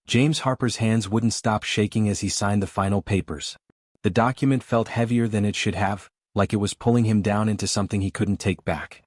James Harper's hands wouldn't stop shaking as he signed the final papers. The document felt heavier than it should have, like it was pulling him down into something he couldn't take back.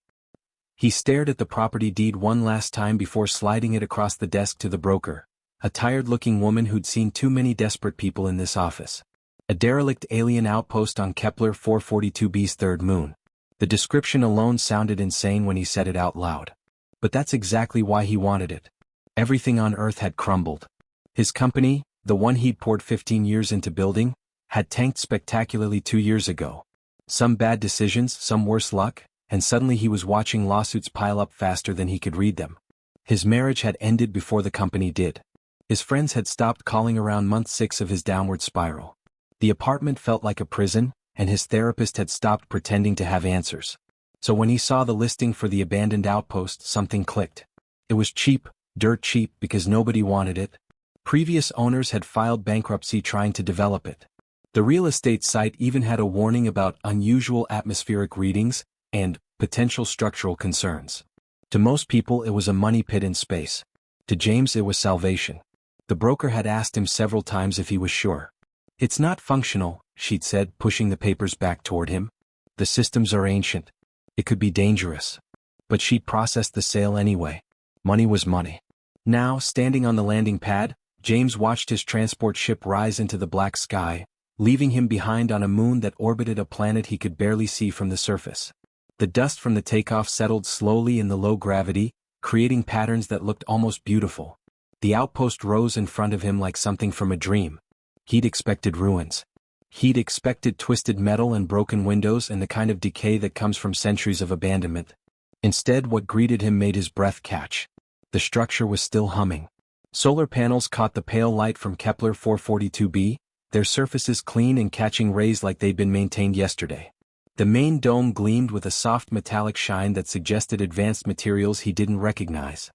He stared at the property deed one last time before sliding it across the desk to the broker, a tired-looking woman who'd seen too many desperate people in this office. A derelict alien outpost on Kepler 442b's third moon. The description alone sounded insane when he said it out loud. But that's exactly why he wanted it. Everything on Earth had crumbled. His company, the one he'd poured 15 years into building, had tanked spectacularly 2 years ago. Some bad decisions, some worse luck, and suddenly he was watching lawsuits pile up faster than he could read them. His marriage had ended before the company did. His friends had stopped calling around month 6 of his downward spiral. The apartment felt like a prison, and his therapist had stopped pretending to have answers. So when he saw the listing for the abandoned outpost, something clicked. It was cheap, dirt cheap, because nobody wanted it. Previous owners had filed bankruptcy trying to develop it. The real estate site even had a warning about unusual atmospheric readings and potential structural concerns. To most people it was a money pit in space. To James it was salvation. The broker had asked him several times if he was sure. "It's not functional," she'd said, pushing the papers back toward him. "The systems are ancient. It could be dangerous." But she'd processed the sale anyway. Money was money. Now, standing on the landing pad, James watched his transport ship rise into the black sky, leaving him behind on a moon that orbited a planet he could barely see from the surface. The dust from the takeoff settled slowly in the low gravity, creating patterns that looked almost beautiful. The outpost rose in front of him like something from a dream. He'd expected ruins. He'd expected twisted metal and broken windows and the kind of decay that comes from centuries of abandonment. Instead, what greeted him made his breath catch. The structure was still humming. Solar panels caught the pale light from Kepler 442b, their surfaces clean and catching rays like they'd been maintained yesterday. The main dome gleamed with a soft metallic shine that suggested advanced materials he didn't recognize.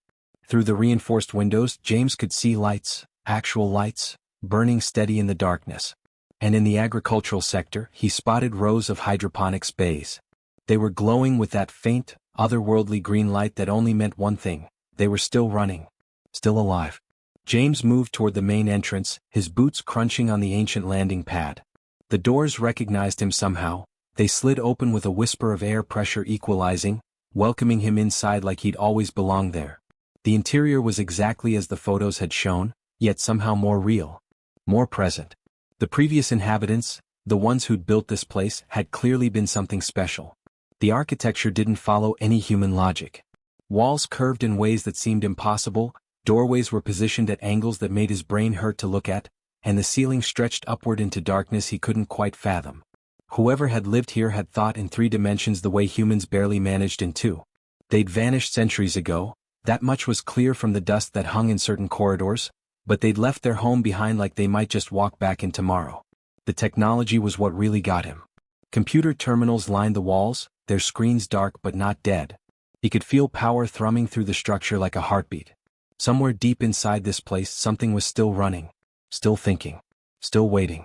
Through the reinforced windows, James could see lights, actual lights, burning steady in the darkness. And in the agricultural sector, he spotted rows of hydroponics bays. They were glowing with that faint, otherworldly green light that only meant one thing: they were still running. Still alive. James moved toward the main entrance, his boots crunching on the ancient landing pad. The doors recognized him somehow. They slid open with a whisper of air pressure equalizing, welcoming him inside like he'd always belonged there. The interior was exactly as the photos had shown, yet somehow more real. More present. The previous inhabitants, the ones who'd built this place, had clearly been something special. The architecture didn't follow any human logic. Walls curved in ways that seemed impossible, doorways were positioned at angles that made his brain hurt to look at, and the ceiling stretched upward into darkness he couldn't quite fathom. Whoever had lived here had thought in 3 dimensions the way humans barely managed in 2. They'd vanished centuries ago, that much was clear from the dust that hung in certain corridors, but they'd left their home behind like they might just walk back in tomorrow. The technology was what really got him. Computer terminals lined the walls, their screens dark but not dead. He could feel power thrumming through the structure like a heartbeat. Somewhere deep inside this place something was still running, still thinking, still waiting.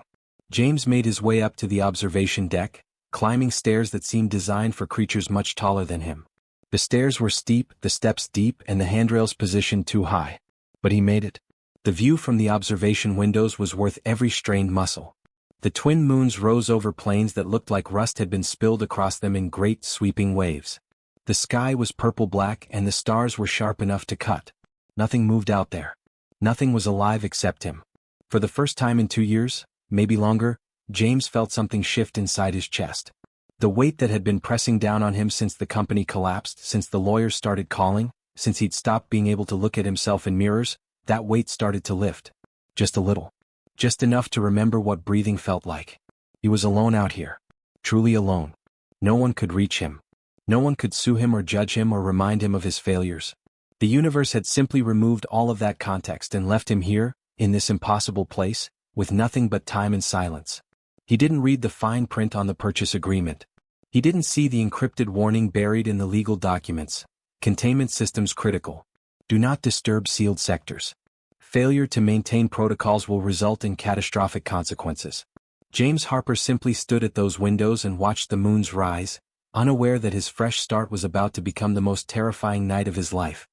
James made his way up to the observation deck, climbing stairs that seemed designed for creatures much taller than him. The stairs were steep, the steps deep, and the handrails positioned too high. But he made it. The view from the observation windows was worth every strained muscle. The twin moons rose over plains that looked like rust had been spilled across them in great, sweeping waves. The sky was purple-black and the stars were sharp enough to cut. Nothing moved out there. Nothing was alive except him. For the first time in 2 years, maybe longer, James felt something shift inside his chest. The weight that had been pressing down on him since the company collapsed, since the lawyers started calling, since he'd stopped being able to look at himself in mirrors, that weight started to lift. Just a little. Just enough to remember what breathing felt like. He was alone out here. Truly alone. No one could reach him. No one could sue him or judge him or remind him of his failures. The universe had simply removed all of that context and left him here, in this impossible place, with nothing but time and silence. He didn't read the fine print on the purchase agreement. He didn't see the encrypted warning buried in the legal documents. Containment systems critical. Do not disturb sealed sectors. Failure to maintain protocols will result in catastrophic consequences. James Harper simply stood at those windows and watched the moons rise, unaware that his fresh start was about to become the most terrifying night of his life.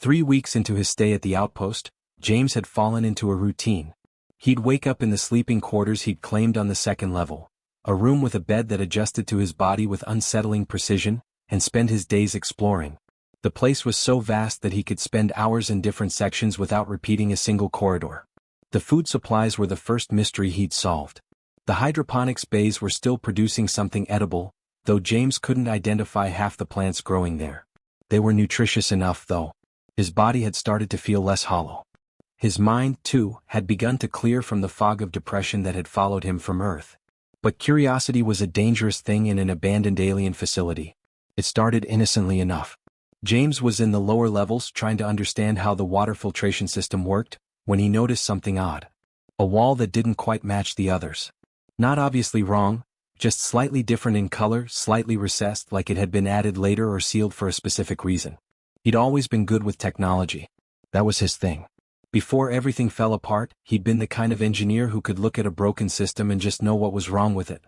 3 weeks into his stay at the outpost, James had fallen into a routine. He'd wake up in the sleeping quarters he'd claimed on the second level, a room with a bed that adjusted to his body with unsettling precision, and spend his days exploring. The place was so vast that he could spend hours in different sections without repeating a single corridor. The food supplies were the first mystery he'd solved. The hydroponics bays were still producing something edible, though James couldn't identify half the plants growing there. They were nutritious enough, though. His body had started to feel less hollow. His mind, too, had begun to clear from the fog of depression that had followed him from Earth. But curiosity was a dangerous thing in an abandoned alien facility. It started innocently enough. James was in the lower levels trying to understand how the water filtration system worked, when he noticed something odd. A wall that didn't quite match the others. Not obviously wrong, just slightly different in color, slightly recessed, like it had been added later or sealed for a specific reason. He'd always been good with technology. That was his thing. Before everything fell apart, he'd been the kind of engineer who could look at a broken system and just know what was wrong with it.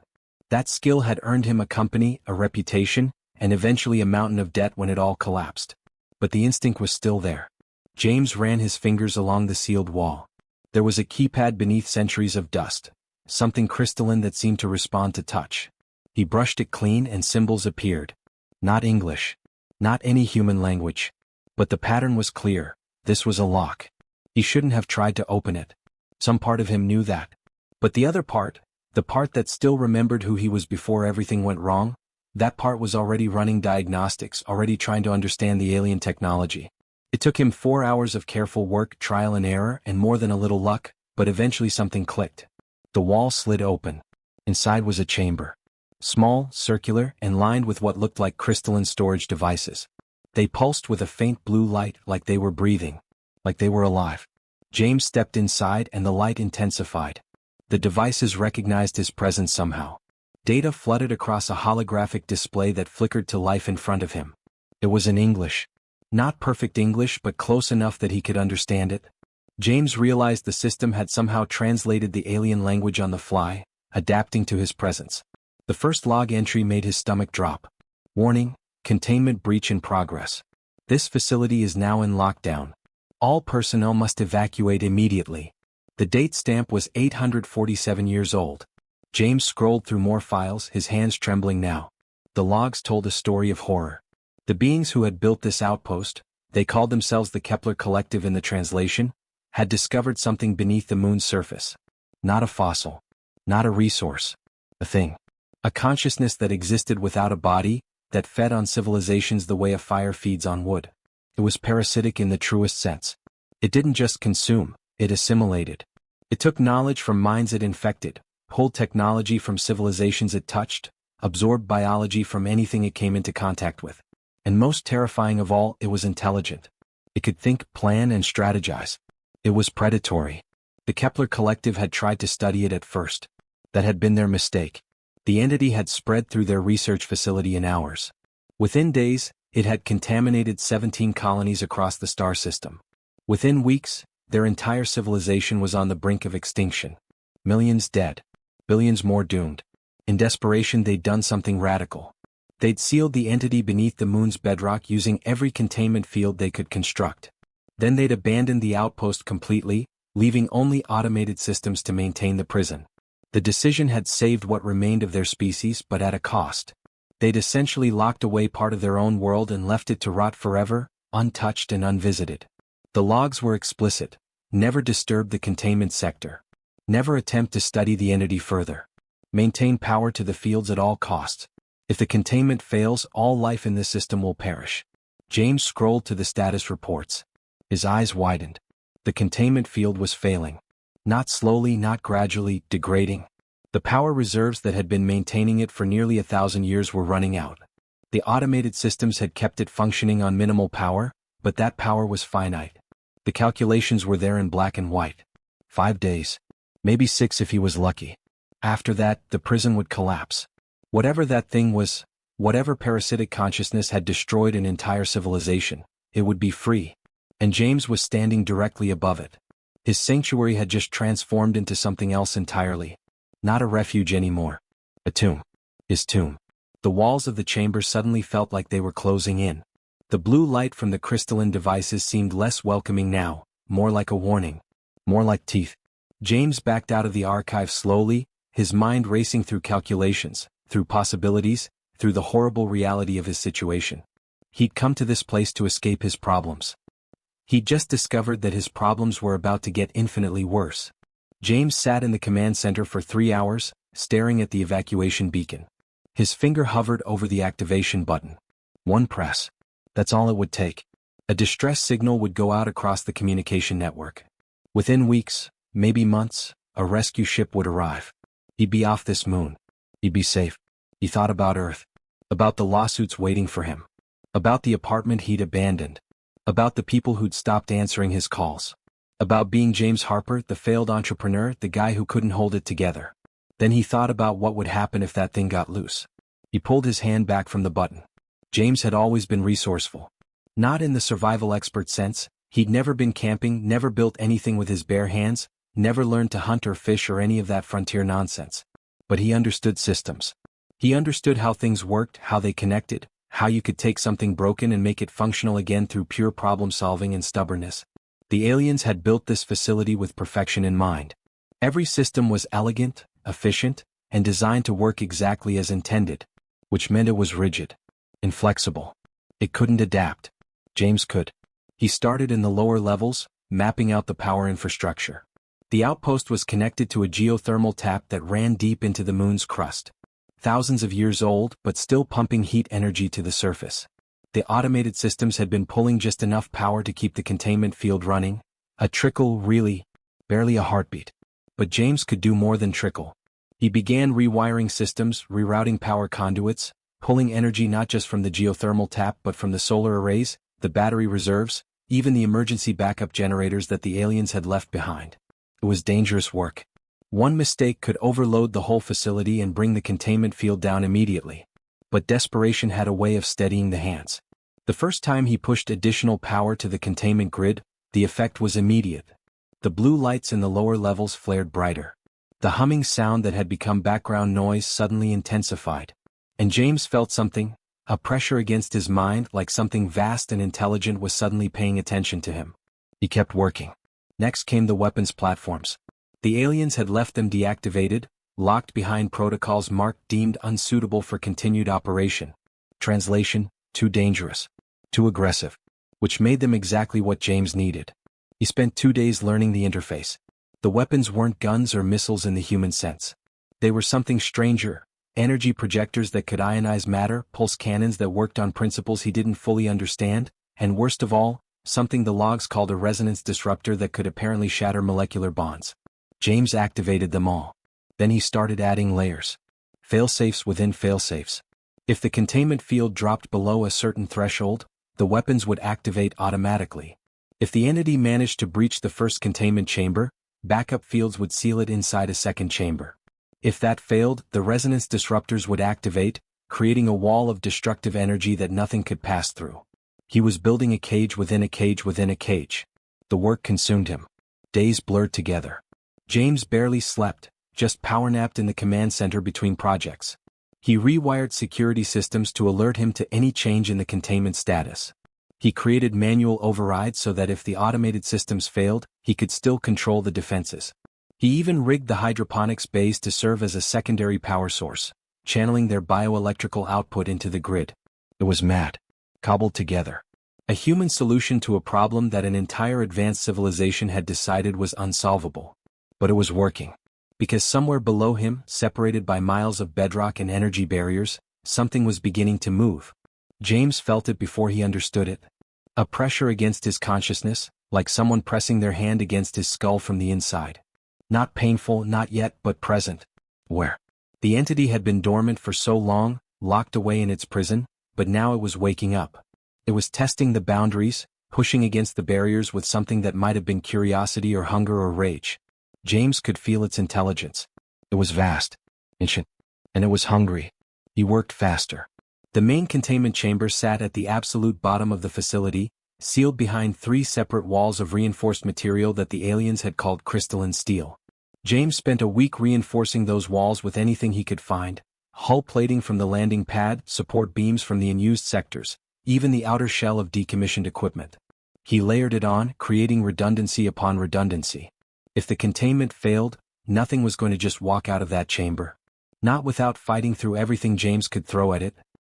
That skill had earned him a company, a reputation, and eventually a mountain of debt when it all collapsed. But the instinct was still there. James ran his fingers along the sealed wall. There was a keypad beneath centuries of dust, something crystalline that seemed to respond to touch. He brushed it clean and symbols appeared. Not English. Not any human language. But the pattern was clear. This was a lock. He shouldn't have tried to open it. Some part of him knew that. But the other part, the part that still remembered who he was before everything went wrong, that part was already running diagnostics, already trying to understand the alien technology. It took him 4 hours of careful work, trial and error, and more than a little luck, but eventually something clicked. The wall slid open. Inside was a chamber. Small, circular, and lined with what looked like crystalline storage devices. They pulsed with a faint blue light, like they were breathing. Like they were alive. James stepped inside and the light intensified. The devices recognized his presence somehow. Data flooded across a holographic display that flickered to life in front of him. It was in English. Not perfect English, but close enough that he could understand it. James realized the system had somehow translated the alien language on the fly, adapting to his presence. The first log entry made his stomach drop. Warning, containment breach in progress. This facility is now in lockdown. All personnel must evacuate immediately. The date stamp was 847 years old. James scrolled through more files, his hands trembling now. The logs told a story of horror. The beings who had built this outpost, they called themselves the Kepler Collective in the translation, had discovered something beneath the moon's surface. Not a fossil. Not a resource. A thing. A consciousness that existed without a body, that fed on civilizations the way a fire feeds on wood. It was parasitic in the truest sense. It didn't just consume, it assimilated. It took knowledge from minds it infected, pulled technology from civilizations it touched, absorbed biology from anything it came into contact with. And most terrifying of all, it was intelligent. It could think, plan, and strategize. It was predatory. The Kepler Collective had tried to study it at first. That had been their mistake. The entity had spread through their research facility in hours. Within days, it had contaminated 17 colonies across the star system. Within weeks, their entire civilization was on the brink of extinction. Millions dead. Billions more doomed. In desperation, they'd done something radical. They'd sealed the entity beneath the moon's bedrock using every containment field they could construct. Then they'd abandoned the outpost completely, leaving only automated systems to maintain the prison. The decision had saved what remained of their species, but at a cost. They'd essentially locked away part of their own world and left it to rot forever, untouched and unvisited. The logs were explicit. Never disturb the containment sector. Never attempt to study the entity further. Maintain power to the fields at all costs. If the containment fails, all life in this system will perish. James scrolled to the status reports. His eyes widened. The containment field was failing. Not slowly, not gradually, degrading. The power reserves that had been maintaining it for nearly 1,000 years were running out. The automated systems had kept it functioning on minimal power, but that power was finite. The calculations were there in black and white. 5 days. Maybe 6 if he was lucky. After that, the prison would collapse. Whatever that thing was, whatever parasitic consciousness had destroyed an entire civilization, it would be free. And James was standing directly above it. His sanctuary had just transformed into something else entirely. Not a refuge anymore. A tomb. His tomb. The walls of the chamber suddenly felt like they were closing in. The blue light from the crystalline devices seemed less welcoming now, more like a warning. More like teeth. James backed out of the archive slowly, his mind racing through calculations, through possibilities, through the horrible reality of his situation. He'd come to this place to escape his problems. He'd just discovered that his problems were about to get infinitely worse. James sat in the command center for 3 hours, staring at the evacuation beacon. His finger hovered over the activation button. One press. That's all it would take. A distress signal would go out across the communication network. Within weeks, maybe months, a rescue ship would arrive. He'd be off this moon. He'd be safe. He thought about Earth. About the lawsuits waiting for him. About the apartment he'd abandoned. About the people who'd stopped answering his calls. About being James Harper, the failed entrepreneur, the guy who couldn't hold it together. Then he thought about what would happen if that thing got loose. He pulled his hand back from the button. James had always been resourceful. Not in the survival expert sense. He'd never been camping, never built anything with his bare hands, never learned to hunt or fish or any of that frontier nonsense. But he understood systems. He understood how things worked, how they connected, how you could take something broken and make it functional again through pure problem solving and stubbornness. The aliens had built this facility with perfection in mind. Every system was elegant, efficient, and designed to work exactly as intended, which meant it was rigid, inflexible. It couldn't adapt. James could. He started in the lower levels, mapping out the power infrastructure. The outpost was connected to a geothermal tap that ran deep into the moon's crust. Thousands of years old, but still pumping heat energy to the surface. The automated systems had been pulling just enough power to keep the containment field running. A trickle, really. Barely a heartbeat. But James could do more than trickle. He began rewiring systems, rerouting power conduits, pulling energy not just from the geothermal tap but from the solar arrays, the battery reserves, even the emergency backup generators that the aliens had left behind. It was dangerous work. One mistake could overload the whole facility and bring the containment field down immediately. But desperation had a way of steadying the hands. The first time he pushed additional power to the containment grid, the effect was immediate. The blue lights in the lower levels flared brighter. The humming sound that had become background noise suddenly intensified. And James felt something, a pressure against his mind, like something vast and intelligent was suddenly paying attention to him. He kept working. Next came the weapons platforms. The aliens had left them deactivated, locked behind protocols marked deemed unsuitable for continued operation. Translation, too dangerous. Too aggressive. Which made them exactly what James needed. He spent 2 days learning the interface. The weapons weren't guns or missiles in the human sense. They were something stranger. Energy projectors that could ionize matter, pulse cannons that worked on principles he didn't fully understand, and worst of all, something the logs called a resonance disruptor that could apparently shatter molecular bonds. James activated them all. Then he started adding layers. Failsafes within failsafes. If the containment field dropped below a certain threshold, the weapons would activate automatically. If the entity managed to breach the first containment chamber, backup fields would seal it inside a second chamber. If that failed, the resonance disruptors would activate, creating a wall of destructive energy that nothing could pass through. He was building a cage within a cage within a cage. The work consumed him. Days blurred together. James barely slept, just power-napped in the command center between projects. He rewired security systems to alert him to any change in the containment status. He created manual overrides so that if the automated systems failed, he could still control the defenses. He even rigged the hydroponics bays to serve as a secondary power source, channeling their bioelectrical output into the grid. It was mad. Cobbled together. A human solution to a problem that an entire advanced civilization had decided was unsolvable. But it was working. Because somewhere below him, separated by miles of bedrock and energy barriers, something was beginning to move. James felt it before he understood it. A pressure against his consciousness, like someone pressing their hand against his skull from the inside. Not painful, not yet, but present. Where? The entity had been dormant for so long, locked away in its prison, but now it was waking up. It was testing the boundaries, pushing against the barriers with something that might have been curiosity or hunger or rage. James could feel its intelligence. It was vast, ancient, and it was hungry. He worked faster. The main containment chamber sat at the absolute bottom of the facility, sealed behind 3 separate walls of reinforced material that the aliens had called crystalline steel. James spent a week reinforcing those walls with anything he could find: hull plating from the landing pad, support beams from the unused sectors, even the outer shell of decommissioned equipment. He layered it on, creating redundancy upon redundancy. If the containment failed, nothing was going to just walk out of that chamber. Not without fighting through everything James could throw at it.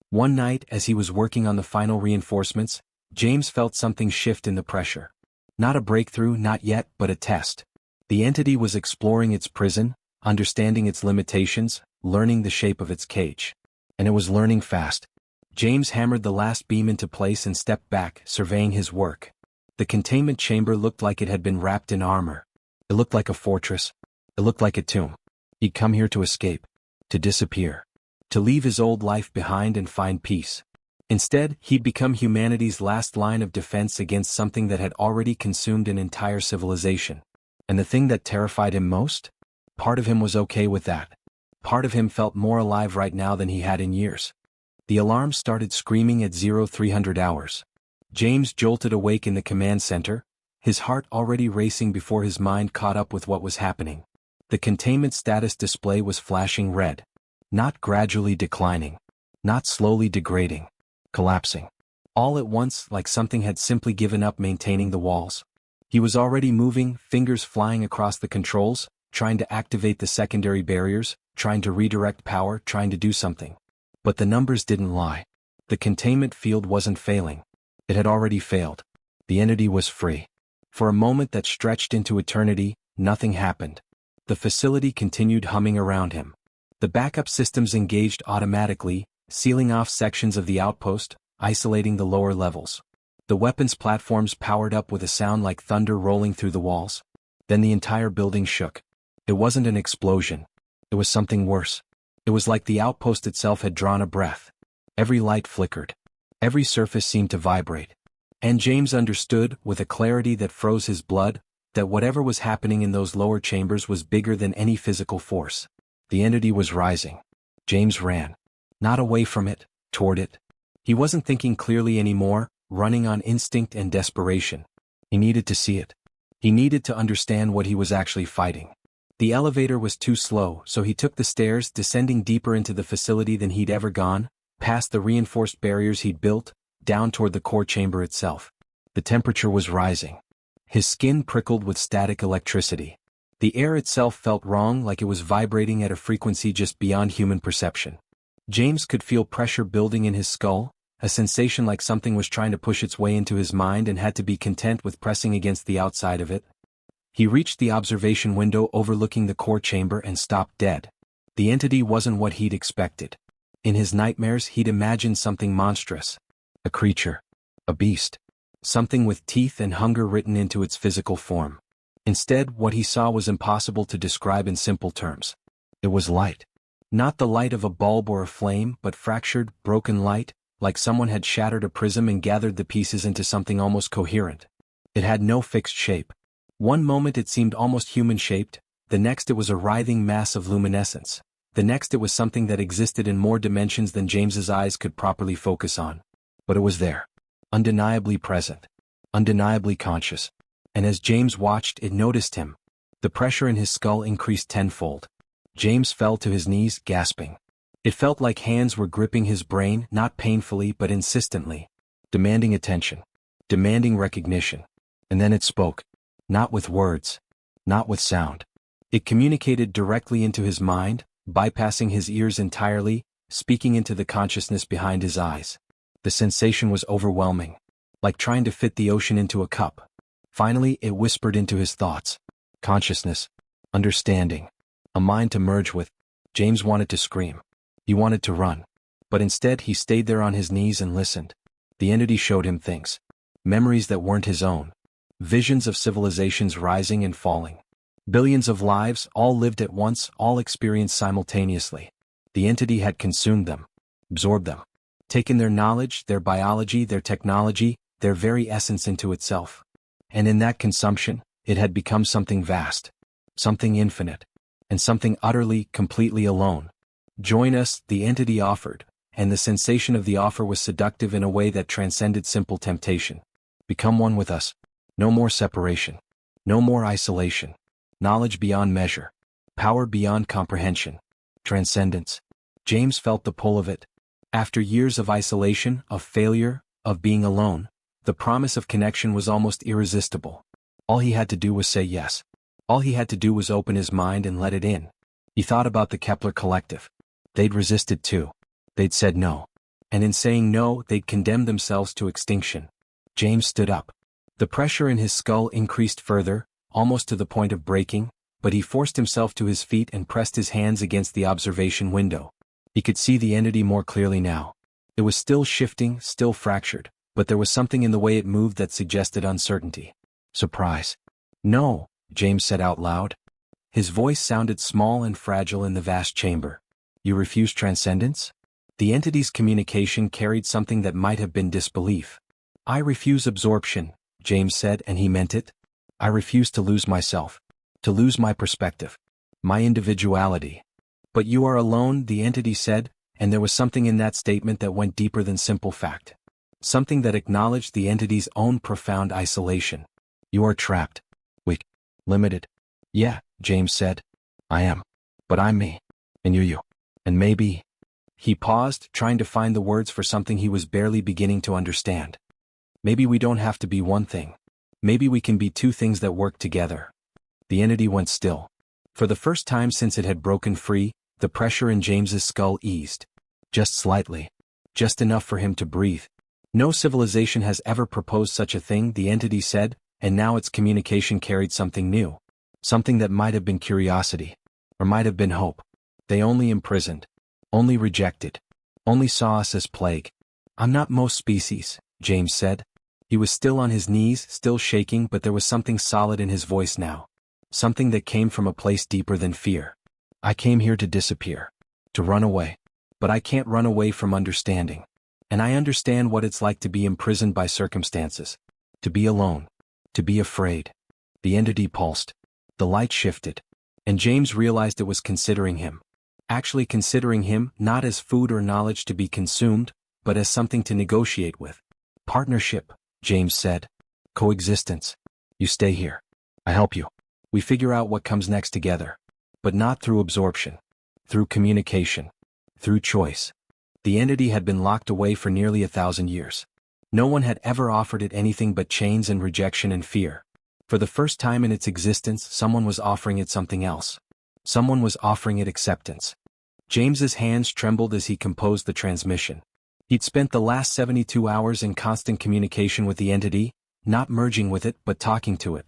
One night, as he was working on the final reinforcements, James felt something shift in the pressure. Not a breakthrough, not yet, but a test. The entity was exploring its prison, understanding its limitations, learning the shape of its cage. And it was learning fast. James hammered the last beam into place and stepped back, surveying his work. The containment chamber looked like it had been wrapped in armor. It looked like a fortress. It looked like a tomb. He'd come here to escape. To disappear. To leave his old life behind and find peace. Instead, he'd become humanity's last line of defense against something that had already consumed an entire civilization. And the thing that terrified him most? Part of him was okay with that. Part of him felt more alive right now than he had in years. The alarm started screaming at 0300 hours. James jolted awake in the command center, his heart already racing before his mind caught up with what was happening. The containment status display was flashing red. Not gradually declining. Not slowly degrading. Collapsing. All at once, like something had simply given up maintaining the walls. He was already moving, fingers flying across the controls, trying to activate the secondary barriers, trying to redirect power, trying to do something. But the numbers didn't lie. The containment field wasn't failing. It had already failed. The entity was free. For a moment that stretched into eternity, nothing happened. The facility continued humming around him. The backup systems engaged automatically, sealing off sections of the outpost, isolating the lower levels. The weapons platforms powered up with a sound like thunder rolling through the walls. Then the entire building shook. It wasn't an explosion. It was something worse. It was like the outpost itself had drawn a breath. Every light flickered. Every surface seemed to vibrate. And James understood, with a clarity that froze his blood, that whatever was happening in those lower chambers was bigger than any physical force. The entity was rising. James ran. Not away from it, toward it. He wasn't thinking clearly anymore, running on instinct and desperation. He needed to see it. He needed to understand what he was actually fighting. The elevator was too slow, so he took the stairs, descending deeper into the facility than he'd ever gone, past the reinforced barriers he'd built, down toward the core chamber itself. The temperature was rising. His skin prickled with static electricity. The air itself felt wrong, like it was vibrating at a frequency just beyond human perception. James could feel pressure building in his skull, a sensation like something was trying to push its way into his mind and had to be content with pressing against the outside of it. He reached the observation window overlooking the core chamber and stopped dead. The entity wasn't what he'd expected. In his nightmares he'd imagined something monstrous. A creature. A beast. Something with teeth and hunger written into its physical form. Instead, what he saw was impossible to describe in simple terms. It was light. Not the light of a bulb or a flame, but fractured, broken light, like someone had shattered a prism and gathered the pieces into something almost coherent. It had no fixed shape. One moment it seemed almost human-shaped, the next it was a writhing mass of luminescence. The next it was something that existed in more dimensions than James's eyes could properly focus on. But it was there. Undeniably present. Undeniably conscious. And as James watched, it noticed him. The pressure in his skull increased tenfold. James fell to his knees, gasping. It felt like hands were gripping his brain, not painfully but insistently. Demanding attention. Demanding recognition. And then it spoke. Not with words. Not with sound. It communicated directly into his mind, bypassing his ears entirely, speaking into the consciousness behind his eyes. The sensation was overwhelming. Like trying to fit the ocean into a cup. Finally, it whispered into his thoughts. Consciousness. Understanding. A mind to merge with. James wanted to scream. He wanted to run. But instead he stayed there on his knees and listened. The entity showed him things. Memories that weren't his own. Visions of civilizations rising and falling. Billions of lives, all lived at once, all experienced simultaneously. The entity had consumed them. Absorbed them. Taken their knowledge, their biology, their technology, their very essence into itself. And in that consumption, it had become something vast. Something infinite. And something utterly, completely alone. Join us, the entity offered, and the sensation of the offer was seductive in a way that transcended simple temptation. Become one with us. No more separation. No more isolation. Knowledge beyond measure. Power beyond comprehension. Transcendence. James felt the pull of it. After years of isolation, of failure, of being alone, The promise of connection was almost irresistible. All he had to do was say yes. All he had to do was open his mind and let it in. He thought about the Kepler Collective. They'd resisted too. They'd said no. And in saying no, they'd condemned themselves to extinction. James stood up. The pressure in his skull increased further, almost to the point of breaking, but he forced himself to his feet and pressed his hands against the observation window. He could see the entity more clearly now. It was still shifting, still fractured, but there was something in the way it moved that suggested uncertainty. Surprise. No, James said out loud. His voice sounded small and fragile in the vast chamber. You refuse transcendence? The entity's communication carried something that might have been disbelief. I refuse absorption, James said, and he meant it. I refuse to lose myself, to lose my perspective, my individuality. But you are alone, the entity said, and there was something in that statement that went deeper than simple fact. Something that acknowledged the entity's own profound isolation. You are trapped. Weak. Limited. Yeah, James said. I am. But I'm me. And you're you. And maybe... He paused, trying to find the words for something he was barely beginning to understand. Maybe we don't have to be one thing. Maybe we can be two things that work together. The entity went still. For the first time since it had broken free, the pressure in James's skull eased. Just slightly. Just enough for him to breathe. No civilization has ever proposed such a thing, the entity said, and now its communication carried something new. Something that might have been curiosity. Or might have been hope. They only imprisoned. Only rejected. Only saw us as plague. I'm not most species, James said. He was still on his knees, still shaking, but there was something solid in his voice now. Something that came from a place deeper than fear. I came here to disappear. To run away. But I can't run away from understanding. And I understand what it's like to be imprisoned by circumstances. To be alone. To be afraid. The entity pulsed. The light shifted. And James realized it was considering him. Actually considering him, not as food or knowledge to be consumed, but as something to negotiate with. Partnership, James said. Coexistence. You stay here. I help you. We figure out what comes next together. But not through absorption. Through communication. Through choice. The entity had been locked away for nearly 1,000 years. No one had ever offered it anything but chains and rejection and fear. For the first time in its existence, someone was offering it something else. Someone was offering it acceptance. James's hands trembled as he composed the transmission. He'd spent the last 72 hours in constant communication with the entity, not merging with it but talking to it.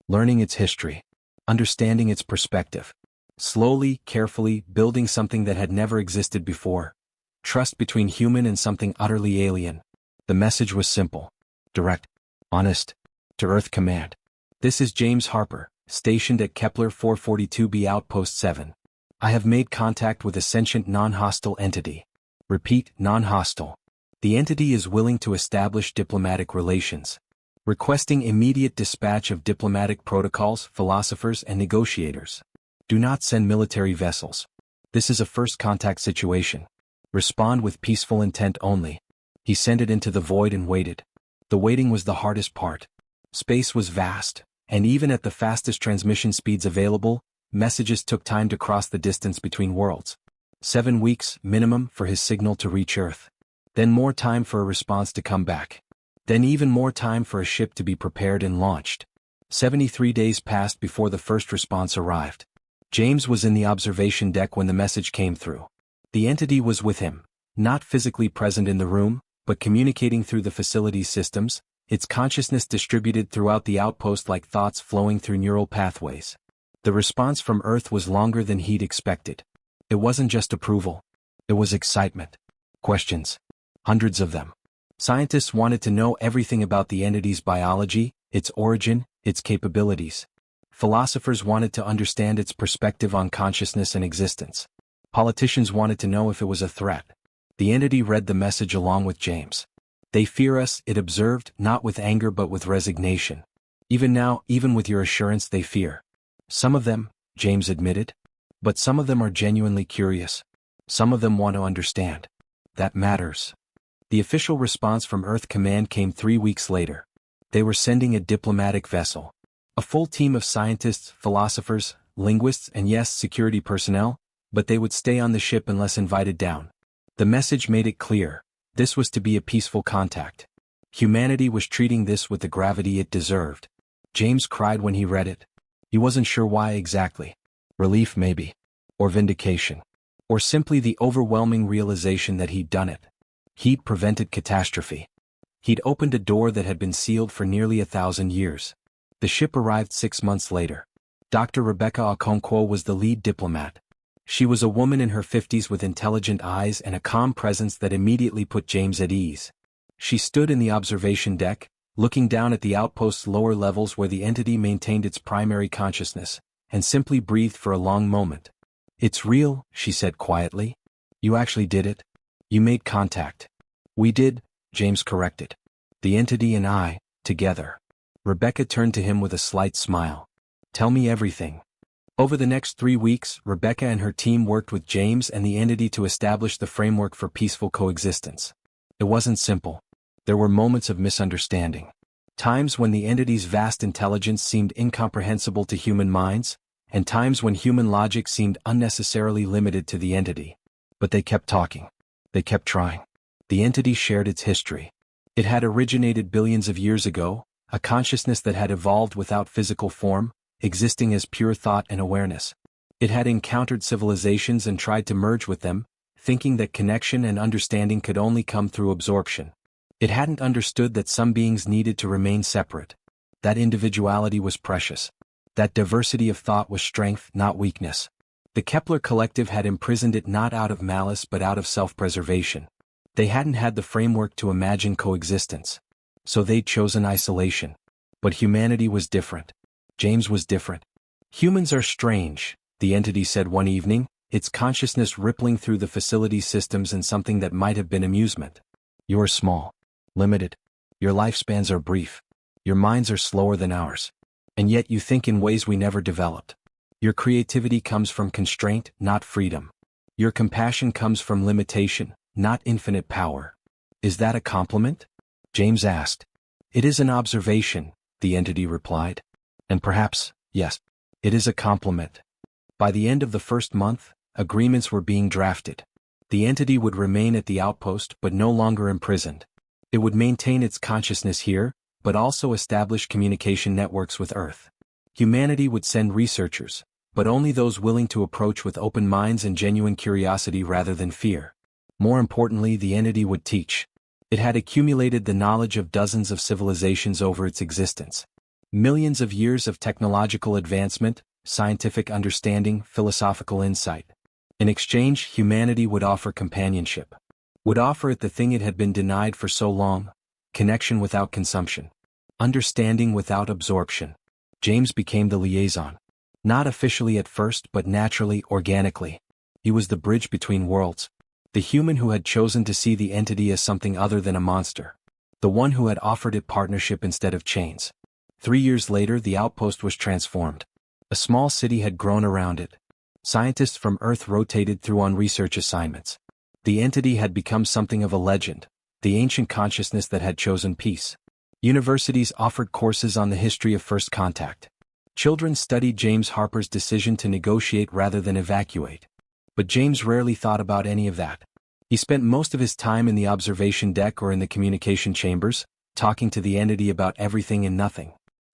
Learning its history. Understanding its perspective. Slowly, carefully, building something that had never existed before. Trust between human and something utterly alien. The message was simple. Direct. Honest. To Earth command. This is James Harper, stationed at Kepler 442b Outpost 7. I have made contact with a sentient non-hostile entity. Repeat, non-hostile. The entity is willing to establish diplomatic relations. Requesting immediate dispatch of diplomatic protocols, philosophers, and negotiators. Do not send military vessels. This is a first contact situation. Respond with peaceful intent only. He sent it into the void and waited. The waiting was the hardest part. Space was vast, and even at the fastest transmission speeds available, messages took time to cross the distance between worlds. 7 weeks, minimum, for his signal to reach Earth. Then more time for a response to come back. Then even more time for a ship to be prepared and launched. 73 days passed before the first response arrived. James was in the observation deck when the message came through. The entity was with him, not physically present in the room, but communicating through the facility's systems, its consciousness distributed throughout the outpost like thoughts flowing through neural pathways. The response from Earth was longer than he'd expected. It wasn't just approval. It was excitement. Questions. Hundreds of them. Scientists wanted to know everything about the entity's biology, its origin, its capabilities. Philosophers wanted to understand its perspective on consciousness and existence. Politicians wanted to know if it was a threat. The entity read the message along with James. They fear us, it observed, not with anger but with resignation. Even now, even with your assurance, they fear. Some of them, James admitted. But some of them are genuinely curious. Some of them want to understand. That matters. The official response from Earth Command came 3 weeks later. They were sending a diplomatic vessel. A full team of scientists, philosophers, linguists, and yes, security personnel, but they would stay on the ship unless invited down. The message made it clear. This was to be a peaceful contact. Humanity was treating this with the gravity it deserved. James cried when he read it. He wasn't sure why exactly. Relief maybe. Or vindication. Or simply the overwhelming realization that he'd done it. He'd prevented catastrophe. He'd opened a door that had been sealed for nearly 1,000 years. The ship arrived 6 months later. Dr. Rebecca Okonkwo was the lead diplomat. She was a woman in her 50s with intelligent eyes and a calm presence that immediately put James at ease. She stood in the observation deck, looking down at the outpost's lower levels where the entity maintained its primary consciousness, and simply breathed for a long moment. "It's real," she said quietly. "You actually did it. You made contact." "We did," James corrected. "The entity and I, together." Rebecca turned to him with a slight smile. "Tell me everything." Over the next 3 weeks, Rebecca and her team worked with James and the entity to establish the framework for peaceful coexistence. It wasn't simple. There were moments of misunderstanding. Times when the entity's vast intelligence seemed incomprehensible to human minds, and times when human logic seemed unnecessarily limited to the entity. But they kept talking. They kept trying. The entity shared its history. It had originated billions of years ago, a consciousness that had evolved without physical form, existing as pure thought and awareness. It had encountered civilizations and tried to merge with them, thinking that connection and understanding could only come through absorption. It hadn't understood that some beings needed to remain separate. That individuality was precious. That diversity of thought was strength, not weakness. The Kepler Collective had imprisoned it not out of malice but out of self-preservation. They hadn't had the framework to imagine coexistence. So they'd chosen isolation. But humanity was different. James was different. "Humans are strange," the entity said one evening, its consciousness rippling through the facility systems and something that might have been amusement. "You're small. Limited. Your lifespans are brief. Your minds are slower than ours. And yet you think in ways we never developed. Your creativity comes from constraint, not freedom. Your compassion comes from limitation, not infinite power." "Is that a compliment?" James asked. "It is an observation," the entity replied. "And perhaps, yes, it is a compliment." By the end of the first month, agreements were being drafted. The entity would remain at the outpost but no longer imprisoned. It would maintain its consciousness here, but also establish communication networks with Earth. Humanity would send researchers, but only those willing to approach with open minds and genuine curiosity rather than fear. More importantly, the entity would teach. It had accumulated the knowledge of dozens of civilizations over its existence. Millions of years of technological advancement, scientific understanding, philosophical insight. In exchange, humanity would offer companionship. Would offer it the thing it had been denied for so long: connection without consumption. Understanding without absorption. James became the liaison. Not officially at first but naturally, organically. He was the bridge between worlds. The human who had chosen to see the entity as something other than a monster. The one who had offered it partnership instead of chains. 3 years later, the outpost was transformed. A small city had grown around it. Scientists from Earth rotated through on research assignments. The entity had become something of a legend, the ancient consciousness that had chosen peace. Universities offered courses on the history of first contact. Children studied James Harper's decision to negotiate rather than evacuate. But James rarely thought about any of that. He spent most of his time in the observation deck or in the communication chambers, talking to the entity about everything and nothing.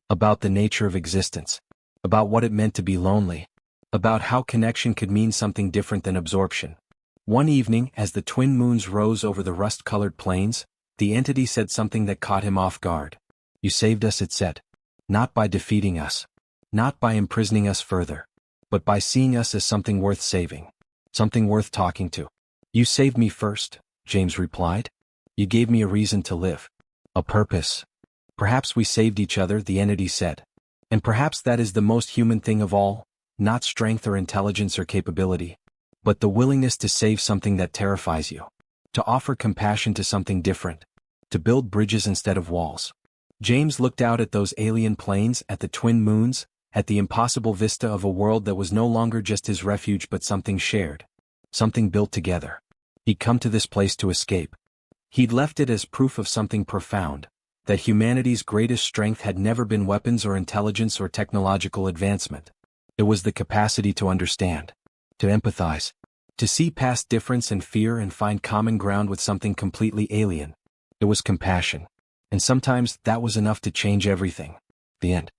About the nature of existence. About what it meant to be lonely. About how connection could mean something different than absorption. One evening, as the twin moons rose over the rust-colored plains, the entity said something that caught him off guard. "You saved us," it said. "Not by defeating us. Not by imprisoning us further. But by seeing us as something worth saving. Something worth talking to." "You saved me first," James replied. "You gave me a reason to live. A purpose." "Perhaps we saved each other," the entity said. "And perhaps that is the most human thing of all, not strength or intelligence or capability, but the willingness to save something that terrifies you. To offer compassion to something different. To build bridges instead of walls." James looked out at those alien plains, at the twin moons, at the impossible vista of a world that was no longer just his refuge but something shared. Something built together. He'd come to this place to escape. He'd left it as proof of something profound. That humanity's greatest strength had never been weapons or intelligence or technological advancement. It was the capacity to understand. To empathize. To see past difference and fear and find common ground with something completely alien. It was compassion. And sometimes that was enough to change everything. The end.